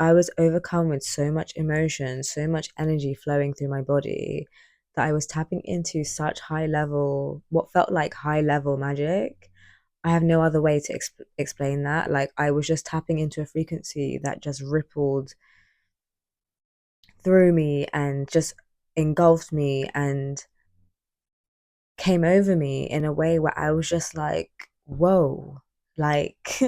I was overcome with so much emotion, so much energy flowing through my body that I was tapping into such high level, what felt like high level magic. I have no other way to explain that. Like, I was just tapping into a frequency that just rippled through me and just engulfed me and came over me in a way where I was just like, whoa, like,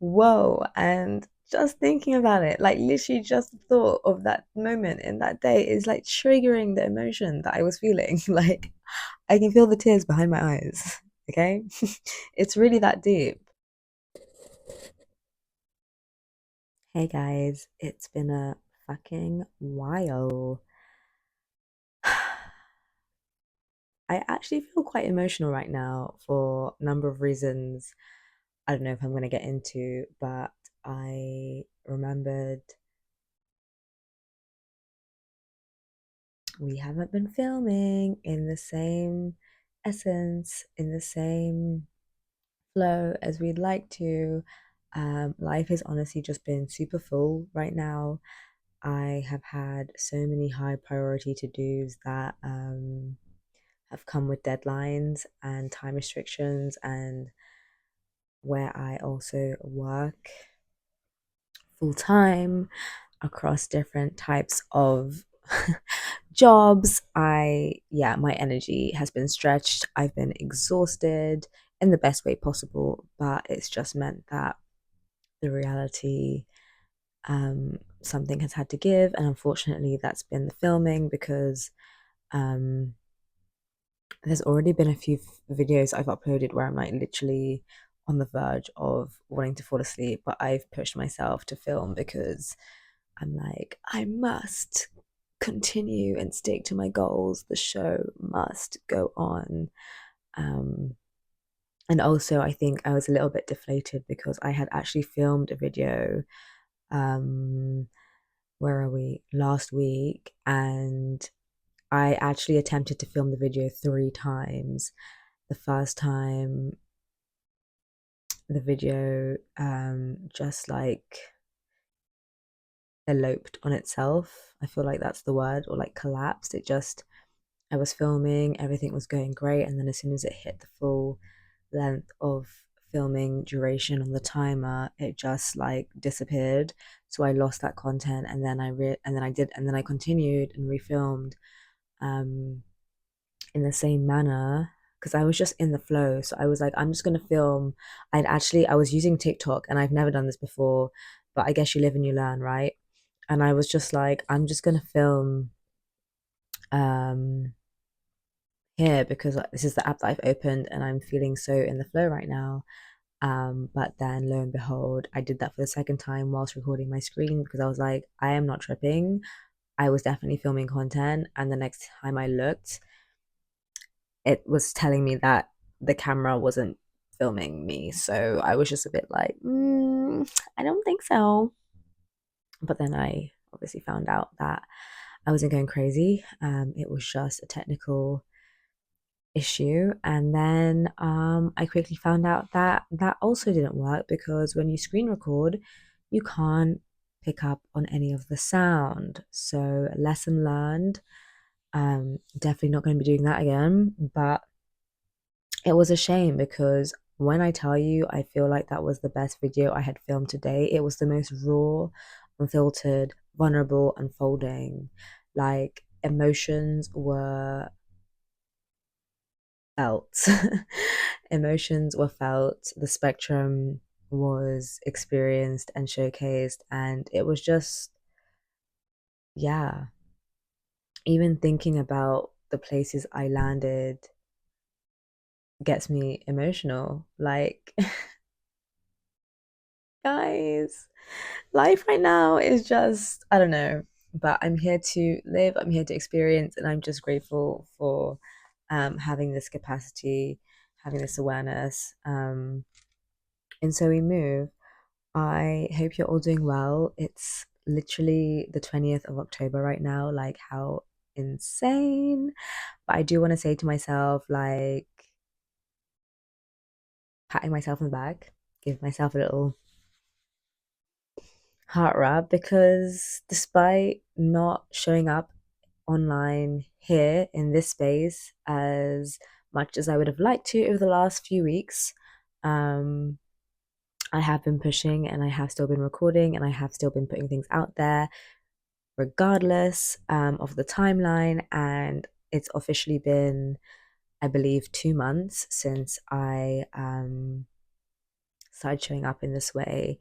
whoa. And just thinking about it, like, literally just the thought of that moment in that day is like triggering the emotion that I was feeling. Like, I can feel the tears behind my eyes. Okay. It's really that deep. Hey guys, it's been a fucking while. I actually feel quite emotional right now for a number of reasons. I don't know if I'm going to get into, but I remembered we haven't been filming in the same essence, in the same flow as we'd like to. Life has honestly just been super full right now. I have had so many high priority to dos that have come with deadlines and time restrictions, and where I also work full time across different types of jobs. Yeah, my energy has been stretched. I've been exhausted in the best way possible, but it's just meant that the reality, something has had to give. And unfortunately, that's been the filming because um, there's already been a few videos I've uploaded where I'm like literally on the verge of wanting to fall asleep, but I've pushed myself to film because I'm like, I must continue and stick to my goals. The show must go on. Um, and also, I think I was a little bit deflated because I had actually filmed a video. Um, where are we? Last week, and I actually attempted to film the video 3 times. The first time, the video just like eloped on itself. I feel like that's the word, or like collapsed. I was filming, everything was going great, and then as soon as it hit the full length of filming duration on the timer, it just like disappeared. So I lost that content, and then I continued and refilmed um in the same manner because I was just in the flow. So I was like, I'm just gonna film. I was using TikTok, and I've never done this before, but I guess you live and you learn, right? And I was just like, I'm just gonna film um here because like, this is the app that I've opened and I'm feeling so in the flow right now. But then lo and behold, I did that for the second time whilst recording my screen because I was like, I am not tripping. I was definitely filming content, and the next time I looked, it was telling me that the camera wasn't filming me. So I was just a bit like, I don't think so. But then I obviously found out that I wasn't going crazy. It was just a technical issue. And then I quickly found out that that also didn't work because when you screen record, you can't pick up on any of the sound. So, lesson learned. Definitely not going to be doing that again. But it was a shame because when I tell you, I feel like that was the best video I had filmed today. It was the most raw, unfiltered, vulnerable, unfolding. Like, emotions were felt. Emotions were felt. The spectrum was experienced and showcased. And it was just, yeah, even thinking about the places I landed gets me emotional. Like, guys, life right now is just, I don't know, but I'm here to live, I'm here to experience, and I'm just grateful for having this capacity, having this awareness. And so we move. I hope you're all doing well. It's literally the 20th of October right now. Like, how insane. But I do want to say to myself, like, patting myself on the back, give myself a little heart rub because despite not showing up online here in this space as much as I would have liked to over the last few weeks, um, I have been pushing and I have still been recording and I have still been putting things out there regardless of the timeline. And it's officially been, I believe, 2 months since I started showing up in this way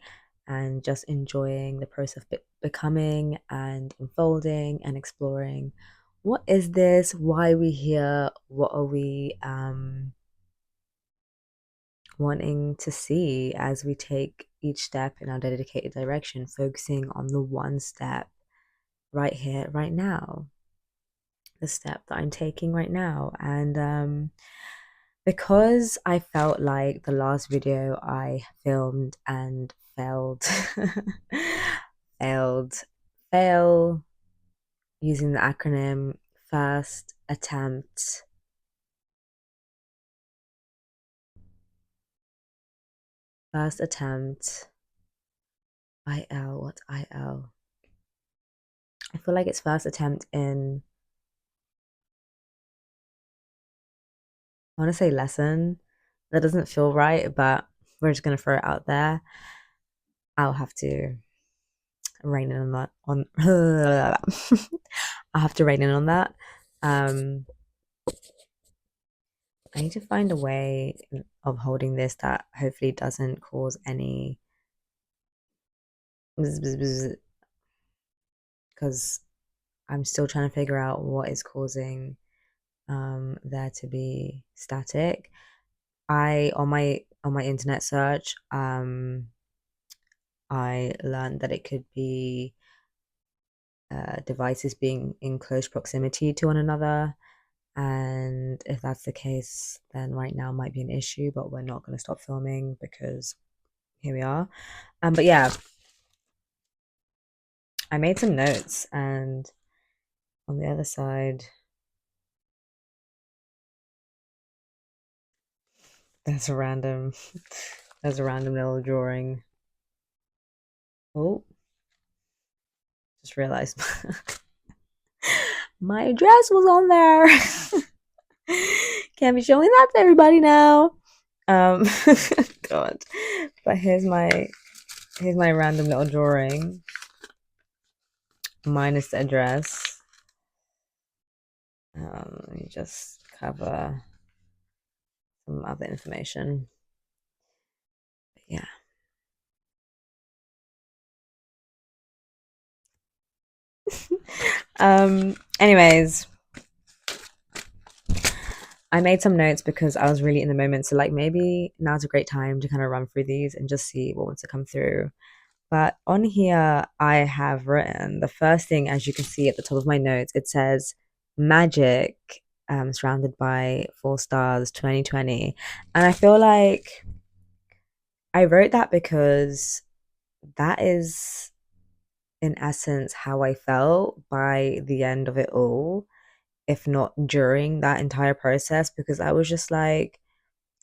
and just enjoying the process of becoming and unfolding and exploring what is this, why are we here, what are we wanting to see as we take each step in our dedicated direction, focusing on the one step right here, right now, the step that I'm taking right now. And because I felt like the last video I filmed and failed, failed, fail using the acronym first attempt, first attempt, IL, what's IL? I feel like it's first attempt in, I want to say lesson. That doesn't feel right, but we're just going to throw it out there. I'll have to rein in on that. I'll have to rein in on that. I need to find a way of holding this that hopefully doesn't cause any because I'm still trying to figure out what is causing there to be static. I on my internet search I learned that it could be devices being in close proximity to one another. And if that's the case, then right now might be an issue, but we're not going to stop filming because here we are. But yeah, I made some notes, and on the other side, there's a random, there's a random little drawing. Oh, just realized my address was on there. Can't be showing that to everybody now. God. But here's my random little drawing minus the address. Let me just cover some other information. But yeah. Anyways, I made some notes because I was really in the moment. So like maybe now's a great time to kind of run through these and just see what wants to come through. But on here, I have written the first thing, as you can see at the top of my notes, it says magic, surrounded by 4 stars 2020. And I feel like I wrote that because that is in essence how I felt by the end of it all, if not during that entire process, because I was just like,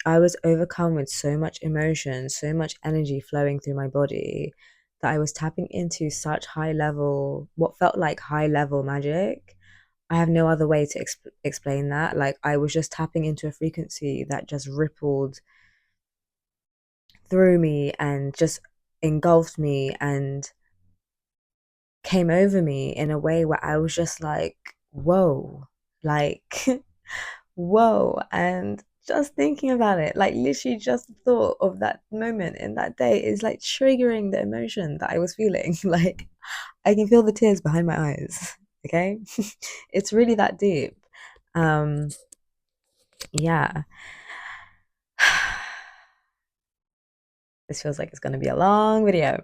I was overcome with so much emotion, so much energy flowing through my body that I was tapping into such high level, what felt like high level magic. I have no other way to explain that. Like, I was just tapping into a frequency that just rippled through me and just engulfed me and came over me in a way where I was just like, whoa, like, whoa. And just thinking about it, like, literally, just the thought of that moment in that day is like triggering the emotion that I was feeling. Like, I can feel the tears behind my eyes. Okay. It's really that deep. Um, yeah. This feels like it's going to be a long video.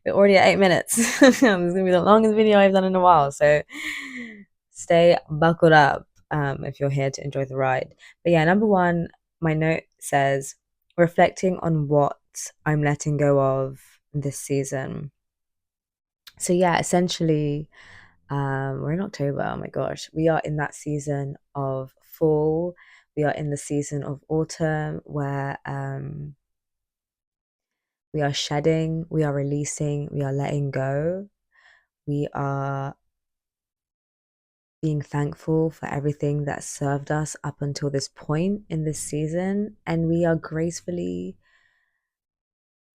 We're already at 8 minutes. This is going to be the longest video I've done in a while. So stay buckled up if you're here to enjoy the ride. But yeah, number one, my note says reflecting on what I'm letting go of this season. So yeah, essentially, we're in October. Oh my gosh, we are in that season of fall. We are in the season of autumn where We are shedding, we are releasing, we are letting go. We are being thankful for everything that served us up until this point in this season. And we are gracefully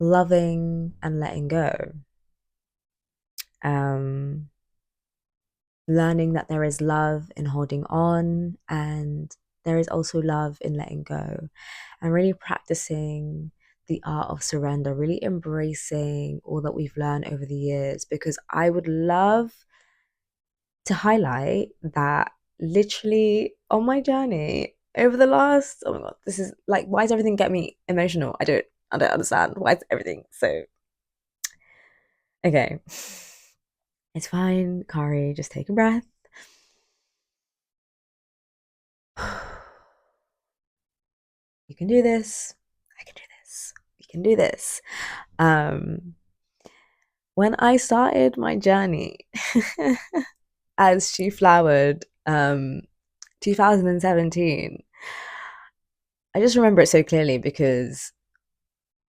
loving and letting go. Um, Learning that there is love in holding on and there is also love in letting go, and really practicing the art of surrender, really embracing all that we've learned over the years. Because I would love to highlight that literally on my journey over the last, oh my god, this is like, why does everything get me emotional? I don't understand why is everything so okay. It's fine, Kari, just take a breath. You can do this. I can do this. We can do this. Um, when I started my journey as She Flowered, 2017, I just remember it so clearly because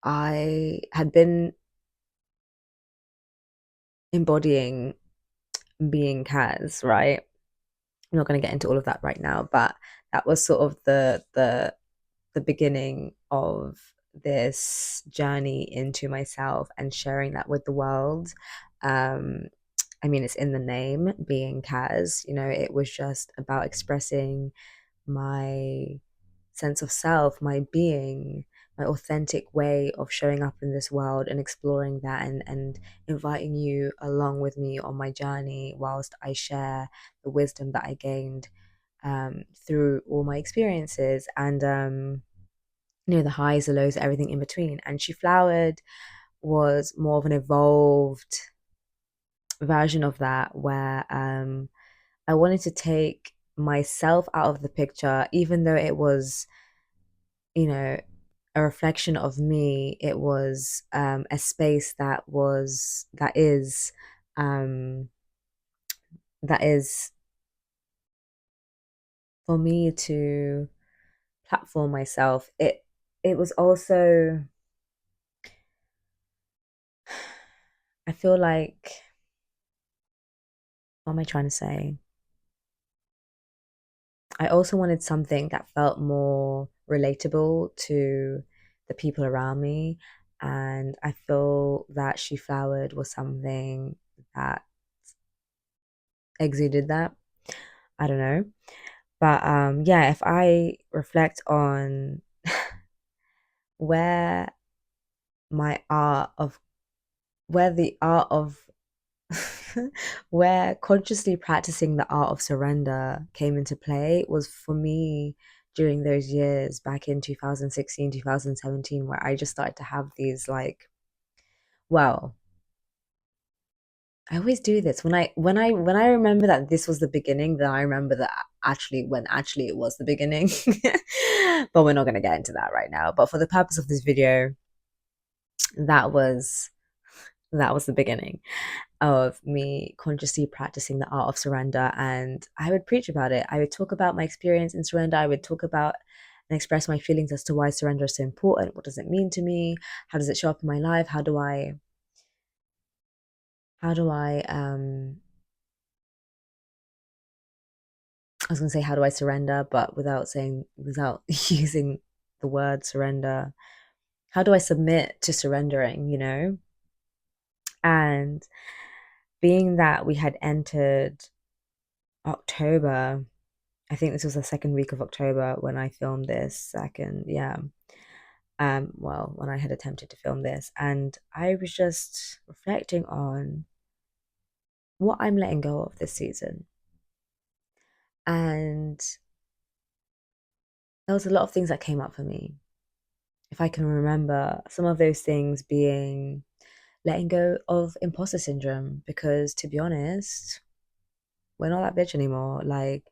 I had been embodying being Kaz, right? I'm not going to get into all of that right now, but that was sort of the beginning of this journey into myself and sharing that with the world. Um, I mean, it's in the name, being Kaz. You know, it was just about expressing my sense of self, my being, my authentic way of showing up in this world and exploring that, and inviting you along with me on my journey whilst I share the wisdom that I gained through all my experiences, and you know, the highs, the lows, everything in between. And She Flowered was more of an evolved version of that, where I wanted to take myself out of the picture, even though it was, you know, a reflection of me. It was a space um, that is for me to platform myself. It was also, I feel like, what am I trying to say? I also wanted something that felt more relatable to the people around me. And I feel that She Flowered was something that exuded that. I don't know. But yeah, if I reflect on where my art of where the art of where consciously practicing the art of surrender came into play was for me during those years back in 2016, 2017, where I just started to have these like, well, I always do this when I remember that this was the beginning, then I remember that actually it was the beginning. But we're not going to get into that right now. But for the purpose of this video, that was that was the beginning of me consciously practicing the art of surrender. And I would preach about it. I would talk about my experience in surrender. I would talk about and express my feelings as to why surrender is so important. What does it mean to me? How does it show up in my life? How do I I was gonna say, how do I surrender, but without using the word surrender. How do I submit to surrendering, you know? And being that we had entered October, I think this was the second week of October when I filmed this. Second, yeah. Well, when I had attempted to film this, and I was just reflecting on what I'm letting go of this season. And there was a lot of things that came up for me. If I can remember, some of those things being letting go of imposter syndrome, because to be honest, we're not that bitch anymore. Like,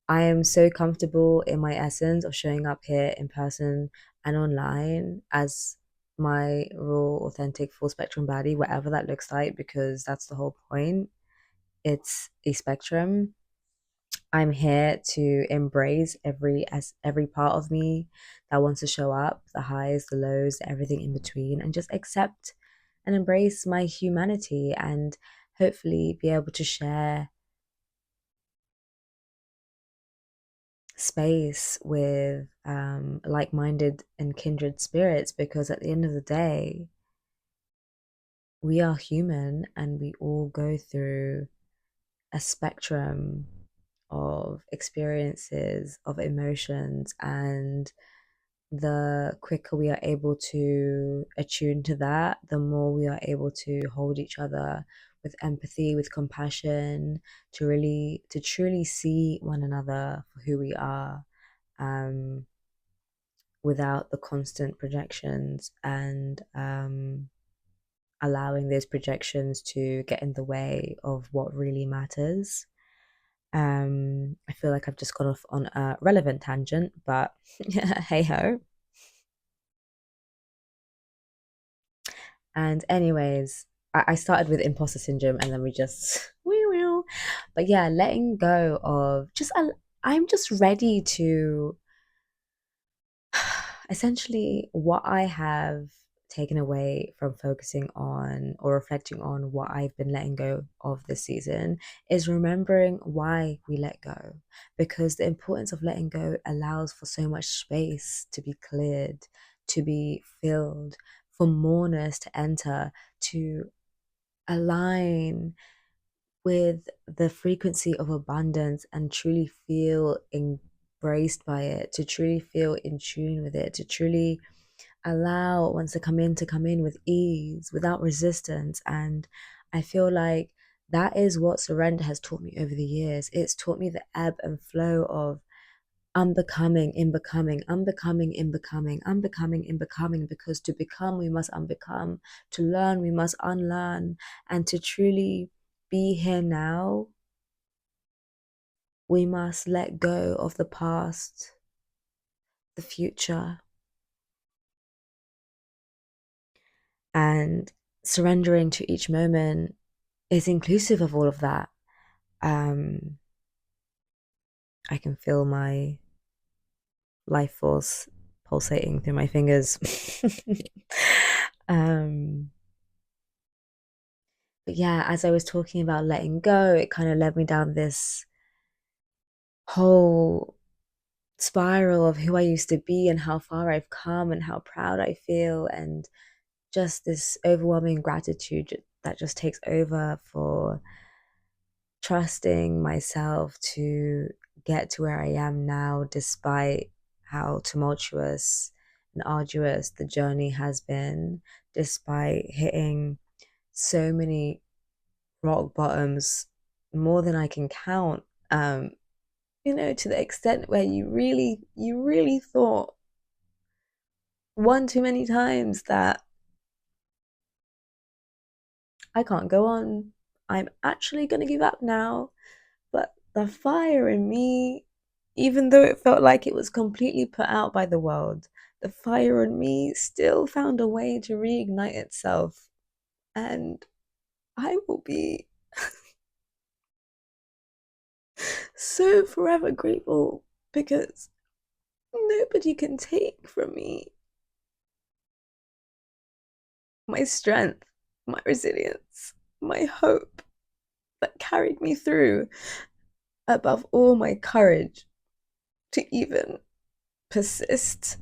I am so comfortable in my essence of showing up here in person and online as my raw, authentic, full spectrum body, whatever that looks like, because that's the whole point. It's a spectrum. I'm here to embrace every part of me that wants to show up, the highs, the lows, everything in between, and just accept and embrace my humanity and hopefully be able to share space with like-minded and kindred spirits, because at the end of the day, we are human and we all go through a spectrum of experiences, of emotions, and the quicker we are able to attune to that, the more we are able to hold each other with empathy, with compassion, to truly see one another for who we are, um, without the constant projections and allowing those projections to get in the way of what really matters. I feel like I've just gone off on a relevant tangent, but hey ho. And anyways, I started with imposter syndrome and then we just wee wee. But yeah, letting go of just I'm just ready to essentially what I have taken away from focusing on or reflecting on what I've been letting go of this season is remembering why we let go. Because the importance of letting go allows for so much space to be cleared, to be filled, for mourners to enter, to align with the frequency of abundance and truly feel embraced by it, to truly feel in tune with it, to truly allow what wants to come in with ease, without resistance. And I feel like that is what surrender has taught me over the years. It's taught me the ebb and flow of unbecoming in becoming, unbecoming in becoming, unbecoming in becoming, because to become we must unbecome, to learn we must unlearn, and to truly be here now, we must let go of the past, the future, and surrendering to each moment is inclusive of all of that. Um, I can feel my life force pulsating through my fingers. um, but yeah, as I was talking about letting go, it kind of led me down this whole spiral of who I used to be and how far I've come and how proud I feel, and just this overwhelming gratitude that just takes over for trusting myself to get to where I am now, despite how tumultuous and arduous the journey has been, despite hitting so many rock bottoms, more than I can count. To the extent where you really thought one too many times that I can't go on. I'm actually gonna give up now. But the fire in me, even though it felt like it was completely put out by the world, the fire in me still found a way to reignite itself. And I will be so forever grateful, because nobody can take from me my strength, my resilience, my hope that carried me through, above all, my courage to even persist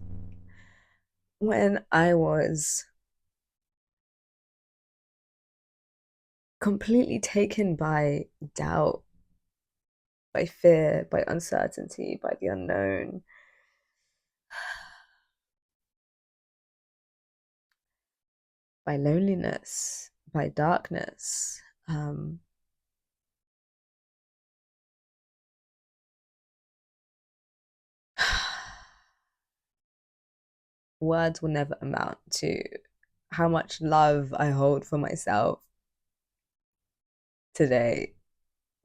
when I was completely taken by doubt, by fear, by uncertainty, by the unknown, by loneliness, by darkness. Words will never amount to how much love I hold for myself today,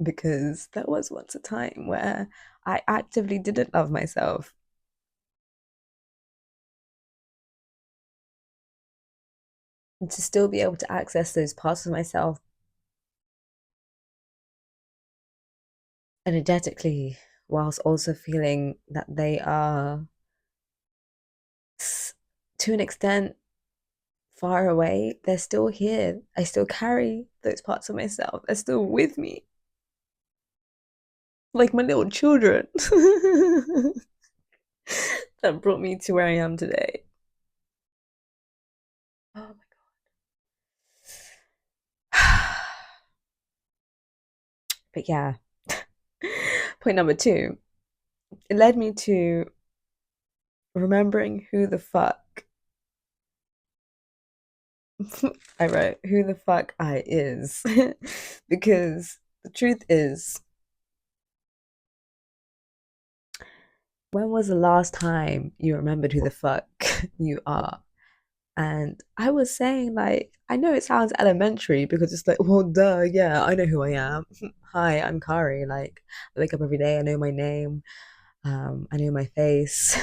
because there was once a time where I actively didn't love myself. And to still be able to access those parts of myself energetically, whilst also feeling that they are, to an extent, far away. They're still here. I still carry those parts of myself. They're still with me, like my little children that brought me to where I am today. Oh my God. But yeah, point number two, it led me to remembering who the fuck I wrote, who the fuck I is. Because the truth is, when was the last time you remembered who the fuck you are? And I was saying, like, I know it sounds elementary because it's like, well, duh, yeah, I know who I am. Hi, I'm Kari. Like, I wake up every day, I know my name, I know my face,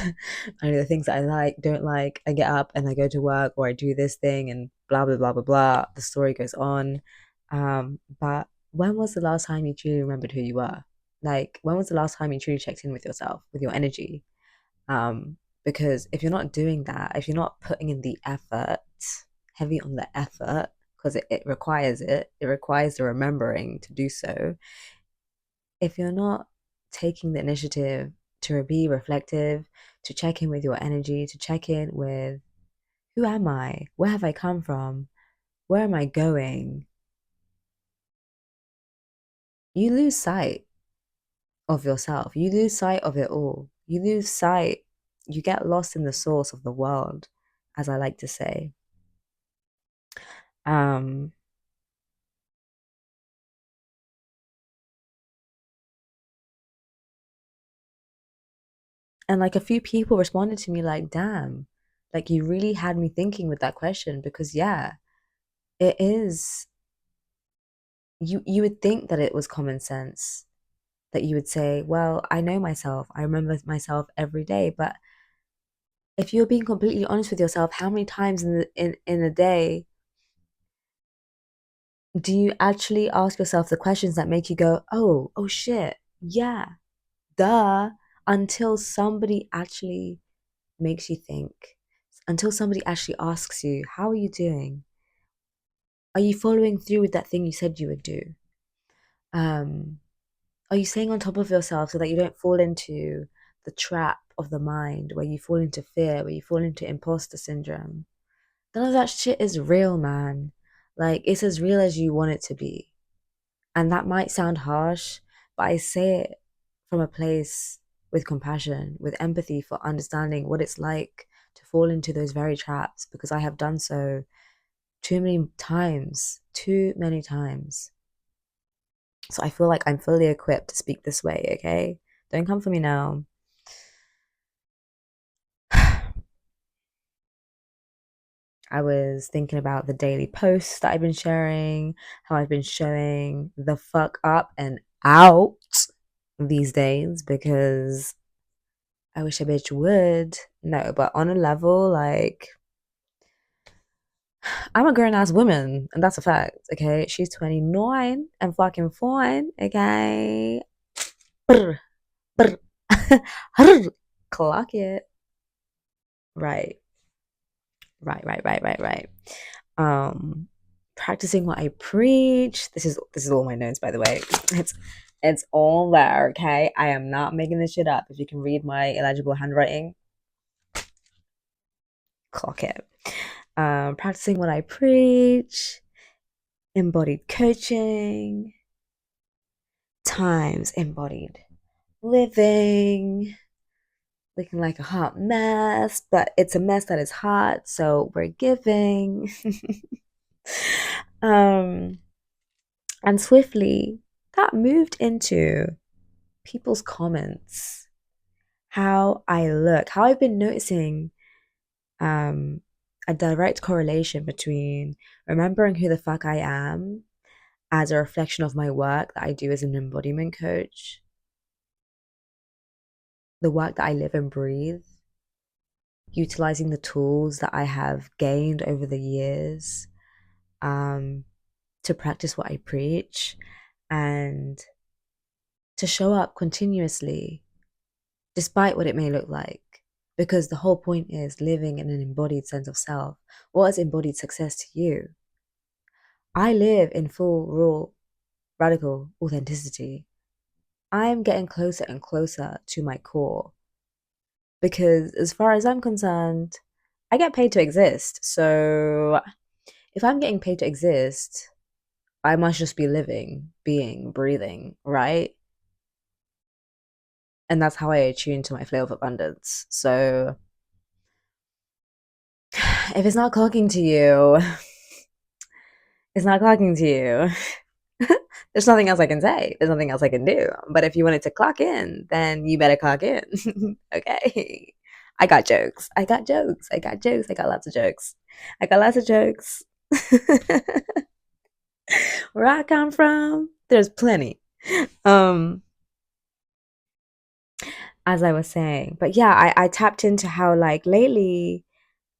I know the things that I like, don't like. I get up and I go to work or I do this thing and blah, blah, blah, blah, blah. The story goes on. But when was the last time you truly remembered who you were? Like, when was the last time you truly checked in with yourself, with your energy? Um, because if you're not doing that, if you're not putting in the effort, heavy on the effort, because it requires it requires the remembering to do so. If you're not taking the initiative to be reflective, to check in with your energy, to check in with who am I? Where have I come from? Where am I going? You lose sight of yourself. You lose sight of it all. You lose sight. You get lost in the source of the world, as I like to say. Um, and like a few people responded to me like, damn, like you really had me thinking with that question because yeah, it is you would think that it was common sense that you would say, well, I know myself. I remember myself every day, but if you're being completely honest with yourself, how many times in a day do you actually ask yourself the questions that make you go, oh shit, yeah, duh, until somebody actually makes you think, until somebody actually asks you, how are you doing? Are you following through with that thing you said you would do? Um, are you staying on top of yourself so that you don't fall into the trap of the mind where you fall into fear, where you fall into imposter syndrome? None of that shit is real, man. Like, it's as real as you want it to be. And that might sound harsh, but I say it from a place with compassion, with empathy for understanding what it's like to fall into those very traps because I have done so too many times, too many times. So I feel like I'm fully equipped to speak this way, okay? Don't come for me now. I was thinking about the daily posts that I've been sharing, how I've been showing the fuck up and out these days because I wish a bitch would. No, but on a level, like, I'm a grown ass woman, and that's a fact, okay? She's 29 and fucking fine, okay? Brr, brr. Clock it. Right, right. Um, Practicing what I preach. This is all my notes, by the way. It's all there, okay? I am not making this shit up. If you can read my illegible handwriting, clock it. Practicing what I preach, embodied coaching, times embodied living, looking like a hot mess, but it's a mess that is hot, so we're giving. um, and swiftly, that moved into people's comments, how I look, how I've been noticing um, a direct correlation between remembering who the fuck I am as a reflection of my work that I do as an embodiment coach, the work that I live and breathe, utilizing the tools that I have gained over the years um, to practice what I preach, and to show up continuously, despite what it may look like. Because the whole point is living in an embodied sense of self. What is embodied success to you? I live in full, raw, radical authenticity. I'm getting closer and closer to my core because, as far as I'm concerned, I get paid to exist. So, if I'm getting paid to exist, I must just be living, being, breathing, right? And that's how I attune to my flow of abundance. So, if it's not clocking to you, it's not clocking to you. There's nothing else I can say. There's nothing else I can do. But if you wanted to clock in, then you better clock in. Okay. I got jokes. I got jokes. I got jokes. I got lots of jokes. I got lots of jokes. Where I come from, there's plenty. Um, as I was saying. But yeah, I tapped into how like lately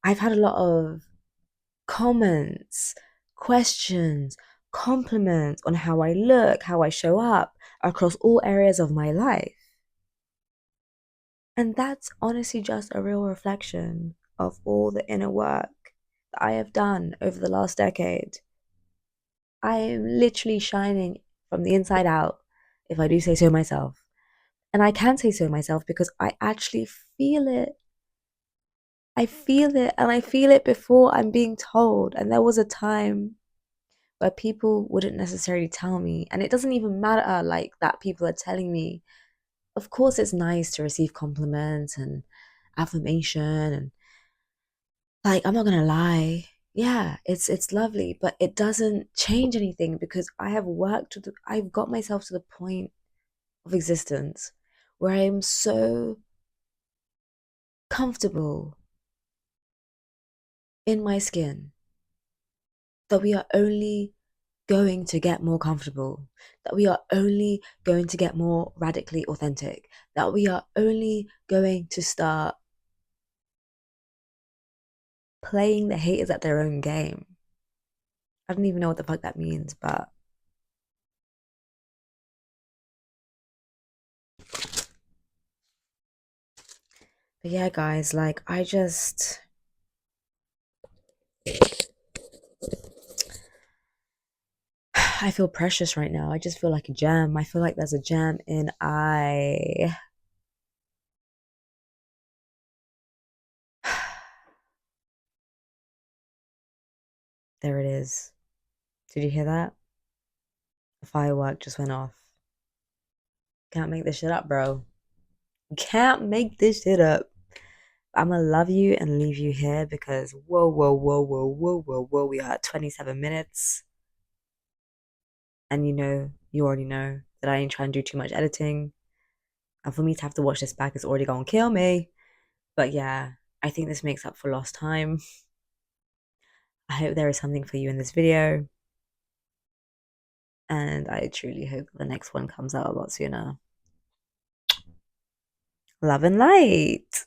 I've had a lot of comments, questions, compliments on how I look, how I show up across all areas of my life. And that's honestly just a real reflection of all the inner work that I have done over the last decade. I am literally shining from the inside out, if I do say so myself. And I can say so myself because I actually feel it. I feel it, and I feel it before I'm being told. And there was a time where people wouldn't necessarily tell me, and it doesn't even matter like that people are telling me. Of course, it's nice to receive compliments and affirmation, and like I'm not gonna lie, yeah, it's lovely, but it doesn't change anything because I've got myself to the point of existence where I am so comfortable in my skin that we are only going to get more comfortable, that we are only going to get more radically authentic, that we are only going to start playing the haters at their own game. I don't even know what the fuck that means, but yeah, guys, like I feel precious right now. I just feel like a gem. I feel like there's a gem in I. There it is. Did you hear that? A firework just went off. Can't make this shit up, bro. Can't make this shit up. I'm gonna love you and leave you here because whoa, whoa, whoa, whoa, whoa, whoa, whoa. We are at 27 minutes. And you already know that I ain't trying to do too much editing. And for me to have to watch this back is already gonna kill me. But yeah, I think this makes up for lost time. I hope there is something for you in this video. And I truly hope the next one comes out a lot sooner. Love and light.